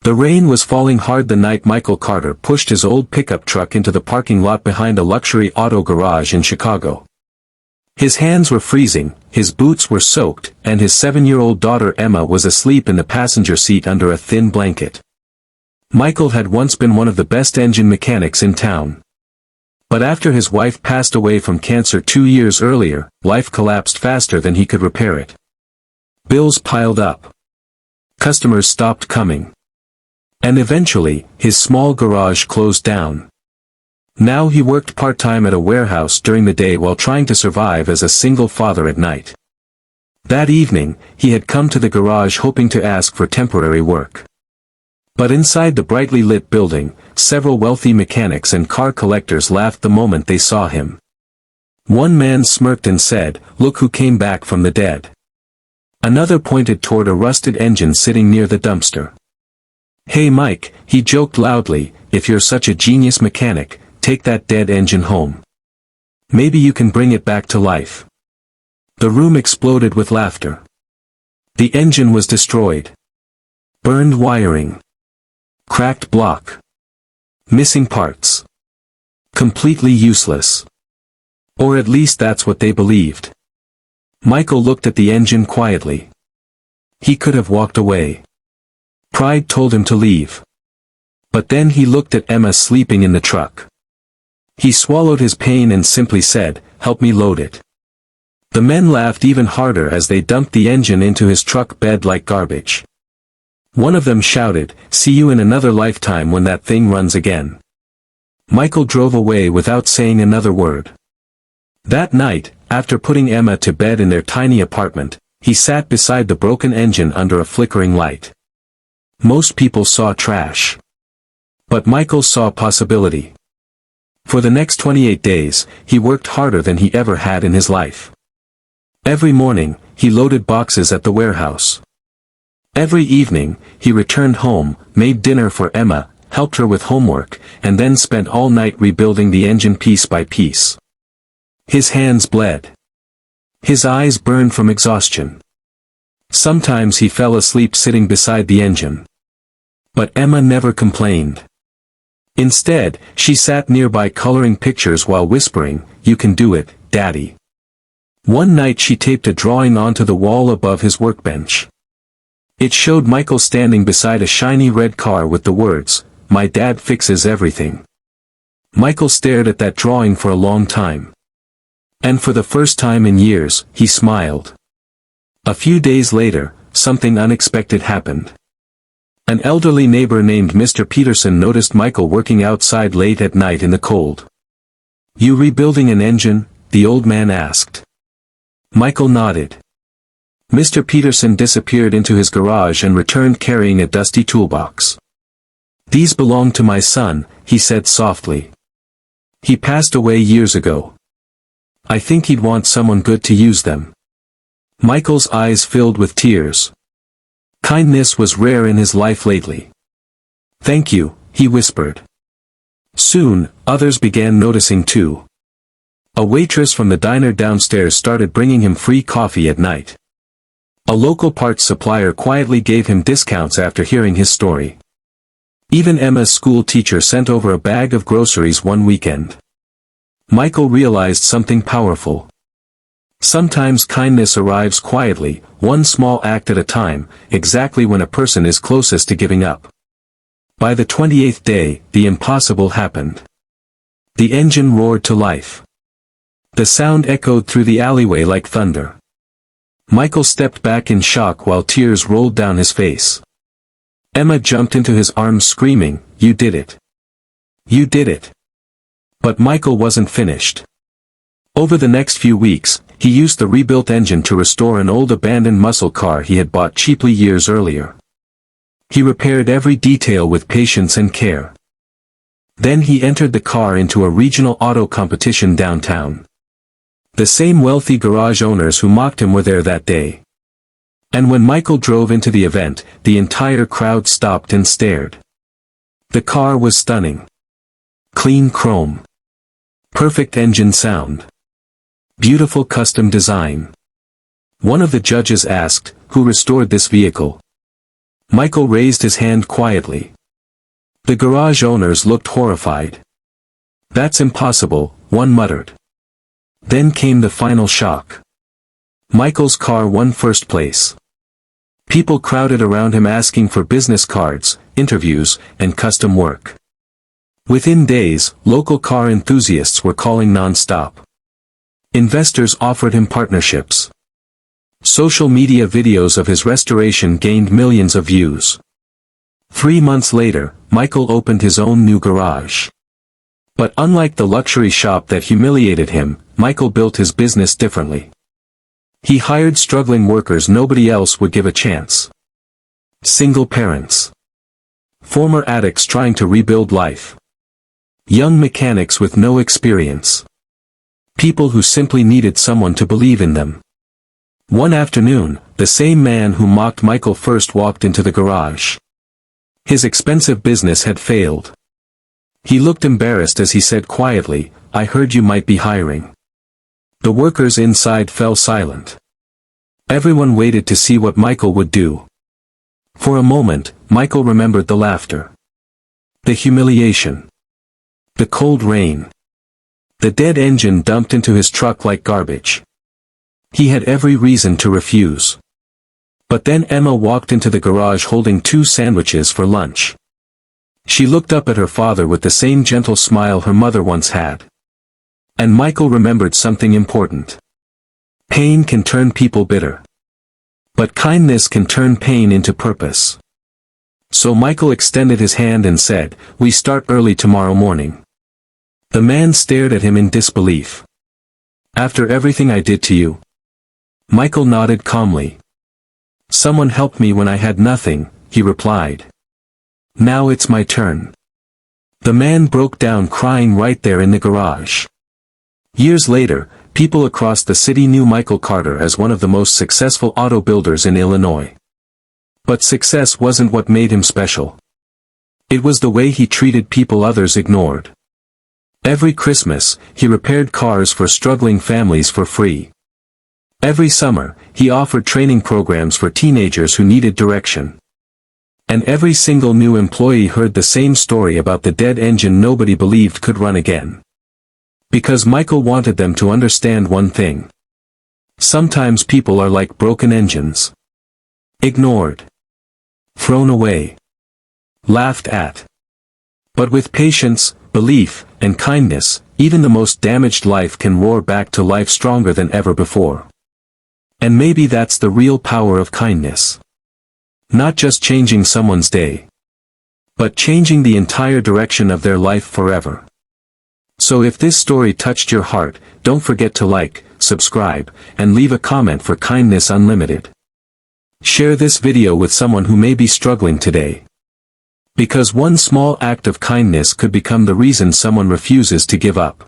The rain was falling hard the night Michael Carter pushed his old pickup truck into the parking lot behind a luxury auto garage in Chicago. His hands were freezing, his boots were soaked, and his 7-year-old daughter Emma was asleep in the passenger seat under a thin blanket. Michael had once been one of the best engine mechanics in town. But after his wife passed away from cancer 2 years earlier, life collapsed faster than he could repair it. Bills piled up. Customers stopped coming. And eventually, his small garage closed down. Now he worked part-time at a warehouse during the day while trying to survive as a single father at night. That evening, he had come to the garage hoping to ask for temporary work. But inside the brightly lit building, several wealthy mechanics and car collectors laughed the moment they saw him. One man smirked and said, "Look who came back from the dead." Another pointed toward a rusted engine sitting near the dumpster. "Hey Mike," he joked loudly, "if you're such a genius mechanic, take that dead engine home. Maybe you can bring it back to life." The room exploded with laughter. The engine was destroyed. Burned wiring. Cracked block. Missing parts. Completely useless. Or at least that's what they believed. Michael looked at the engine quietly. He could have walked away. Pride told him to leave. But then he looked at Emma sleeping in the truck. He swallowed his pain and simply said, "Help me load it." The men laughed even harder as they dumped the engine into his truck bed like garbage. One of them shouted, "See you in another lifetime when that thing runs again." Michael drove away without saying another word. That night, after putting Emma to bed in their tiny apartment, he sat beside the broken engine under a flickering light. Most people saw trash. But Michael saw possibility. For the next 28 days, he worked harder than he ever had in his life. Every morning, he loaded boxes at the warehouse. Every evening, he returned home, made dinner for Emma, helped her with homework, and then spent all night rebuilding the engine piece by piece. His hands bled. His eyes burned from exhaustion. Sometimes he fell asleep sitting beside the engine. But Emma never complained. Instead, she sat nearby coloring pictures while whispering, "You can do it, Daddy." One night she taped a drawing onto the wall above his workbench. It showed Michael standing beside a shiny red car with the words, "My dad fixes everything." Michael stared at that drawing for a long time. And for the first time in years, he smiled. A few days later, something unexpected happened. An elderly neighbor named Mr. Peterson noticed Michael working outside late at night in the cold. "You rebuilding an engine?" the old man asked. Michael nodded. Mr. Peterson disappeared into his garage and returned carrying a dusty toolbox. "These belong to my son," he said softly. "He passed away years ago. I think he'd want someone good to use them." Michael's eyes filled with tears. Kindness was rare in his life lately. "Thank you," he whispered. Soon, others began noticing too. A waitress from the diner downstairs started bringing him free coffee at night. A local parts supplier quietly gave him discounts after hearing his story. Even Emma's school teacher sent over a bag of groceries one weekend. Michael realized something powerful. Sometimes kindness arrives quietly, one small act at a time, exactly when a person is closest to giving up. By the 28th day, the impossible happened. The engine roared to life. The sound echoed through the alleyway like thunder. Michael stepped back in shock while tears rolled down his face. Emma jumped into his arms screaming, "You did it! You did it!" But Michael wasn't finished. Over the next few weeks, he used the rebuilt engine to restore an old abandoned muscle car he had bought cheaply years earlier. He repaired every detail with patience and care. Then he entered the car into a regional auto competition downtown. The same wealthy garage owners who mocked him were there that day. And when Michael drove into the event, the entire crowd stopped and stared. The car was stunning. Clean chrome. Perfect engine sound. Beautiful custom design. One of the judges asked, "Who restored this vehicle?" Michael raised his hand quietly. The garage owners looked horrified. "That's impossible," one muttered. Then came the final shock. Michael's car won first place. People crowded around him asking for business cards, interviews, and custom work. Within days, local car enthusiasts were calling non-stop. Investors offered him partnerships. Social media videos of his restoration gained millions of views. 3 months later, Michael opened his own new garage. But unlike the luxury shop that humiliated him, Michael built his business differently. He hired struggling workers nobody else would give a chance. Single parents. Former addicts trying to rebuild life. Young mechanics with no experience. People who simply needed someone to believe in them. One afternoon, the same man who mocked Michael first walked into the garage. His expensive business had failed. He looked embarrassed as he said quietly, "I heard you might be hiring." The workers inside fell silent. Everyone waited to see what Michael would do. For a moment, Michael remembered the laughter. The humiliation. The cold rain. The dead engine dumped into his truck like garbage. He had every reason to refuse. But then Emma walked into the garage holding 2 sandwiches for lunch. She looked up at her father with the same gentle smile her mother once had. And Michael remembered something important. Pain can turn people bitter. But kindness can turn pain into purpose. So Michael extended his hand and said, "We start early tomorrow morning." The man stared at him in disbelief. "After everything I did to you?" Michael nodded calmly. "Someone helped me when I had nothing," he replied. "Now it's my turn." The man broke down crying right there in the garage. Years later, people across the city knew Michael Carter as one of the most successful auto builders in Illinois. But success wasn't what made him special. It was the way he treated people others ignored. Every Christmas, he repaired cars for struggling families for free. Every summer, he offered training programs for teenagers who needed direction. And every single new employee heard the same story about the dead engine nobody believed could run again. Because Michael wanted them to understand one thing. Sometimes people are like broken engines. Ignored. Thrown away. Laughed at. But with patience, belief, and kindness, even the most damaged life can roar back to life stronger than ever before. And maybe that's the real power of kindness. Not just changing someone's day, but changing the entire direction of their life forever. So if this story touched your heart, don't forget to like, subscribe, and leave a comment for Kindness Unlimited. Share this video with someone who may be struggling today. Because one small act of kindness could become the reason someone refuses to give up.